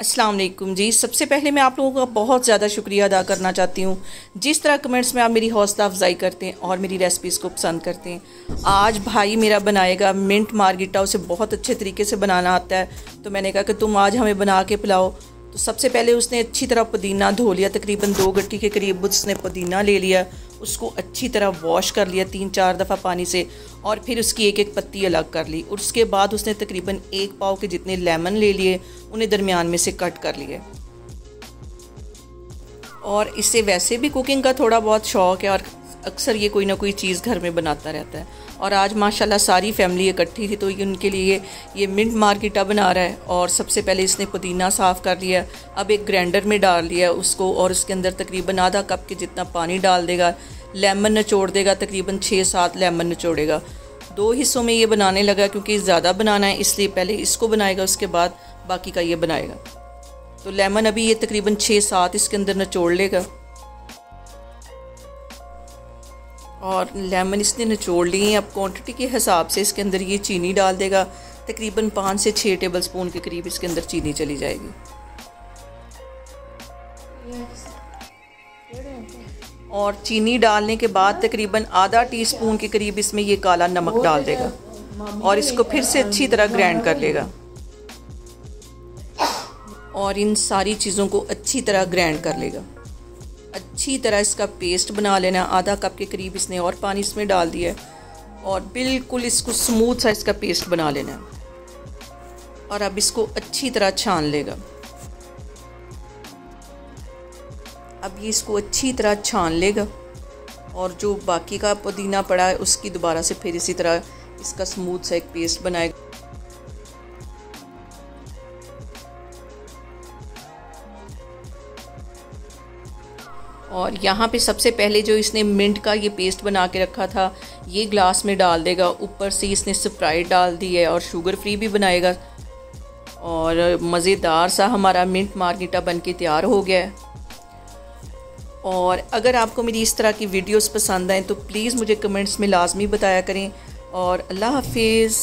अस्सलाम वालेकुम जी। सबसे पहले मैं आप लोगों का बहुत ज़्यादा शुक्रिया अदा करना चाहती हूँ जिस तरह कमेंट्स में आप मेरी हौसला अफजाई करते हैं और मेरी रेसिपीज़ को पसंद करते हैं। आज भाई मेरा बनाएगा मिंट मार्गरिटा, उसे बहुत अच्छे तरीके से बनाना आता है, तो मैंने कहा कि तुम आज हमें बना के पिलाओ। तो सबसे पहले उसने अच्छी तरह पुदीना धो लिया, तकरीबन 2 गट्ठी के करीब उसने पुदीना ले लिया, उसको अच्छी तरह वॉश कर लिया 3-4 दफ़ा पानी से, और फिर उसकी एक एक पत्ती अलग कर ली। और उसके बाद उसने तकरीबन 1 पाव के जितने लेमन ले लिए, उन्हें दरमियान में से कट कर लिए। और इससे वैसे भी कुकिंग का थोड़ा बहुत शौक़ है और अक्सर ये कोई ना कोई चीज़ घर में बनाता रहता है। और आज माशाल्लाह सारी फैमिली इकट्ठी थी, तो ये उनके लिए ये मिंट मार्गरिटा बना रहा है। और सबसे पहले इसने पुदीना साफ़ कर लिया, अब एक ग्राइंडर में डाल लिया उसको, और उसके अंदर तकरीबन आधा कप के जितना पानी डाल देगा। लेमन निचोड़ देगा, तकरीबन 6-7 लेमन निचोड़ेगा। 2 हिस्सों में ये बनाने लगा क्योंकि ज़्यादा बनाना है, इसलिए पहले इसको बनाएगा, उसके बाद बाकी का ये बनाएगा। तो लेमन अभी ये तकरीबन 6-7 इसके अंदर निचोड़ लेगा। और लेमन इसने निचोड़ लिए हैं। अब क्वांटिटी के हिसाब से इसके अंदर ये चीनी डाल देगा, तकरीबन 5 से 6 टेबलस्पून के करीब इसके अंदर चीनी चली जाएगी। और चीनी डालने के बाद तकरीबन आधा टीस्पून के करीब इसमें ये काला नमक डाल देगा, और इसको फिर से अच्छी तरह ग्राइंड कर लेगा। और इन सारी चीज़ों को अच्छी तरह ग्राइंड कर लेगा, अच्छी तरह इसका पेस्ट बना लेना। आधा कप के करीब इसने और पानी इसमें डाल दिया है, और बिल्कुल इसको स्मूथ सा इसका पेस्ट बना लेना है। और अब इसको अच्छी तरह छान लेगा। अब ये इसको अच्छी तरह छान लेगा, और जो बाकी का पुदीना पड़ा है उसकी दोबारा से फिर इसी तरह इसका स्मूथ सा एक पेस्ट बनाएगा। और यहाँ पे सबसे पहले जो इसने मिंट का ये पेस्ट बना के रखा था ये ग्लास में डाल देगा। ऊपर से इसने स्प्राइट डाल दी है, और शुगर फ्री भी बनाएगा। और मज़ेदार सा हमारा मिंट मार्गरिटा बन के तैयार हो गया है। और अगर आपको मेरी इस तरह की वीडियोस पसंद आएँ तो प्लीज़ मुझे कमेंट्स में लाजमी बताया करें। और अल्लाह हाफिज़।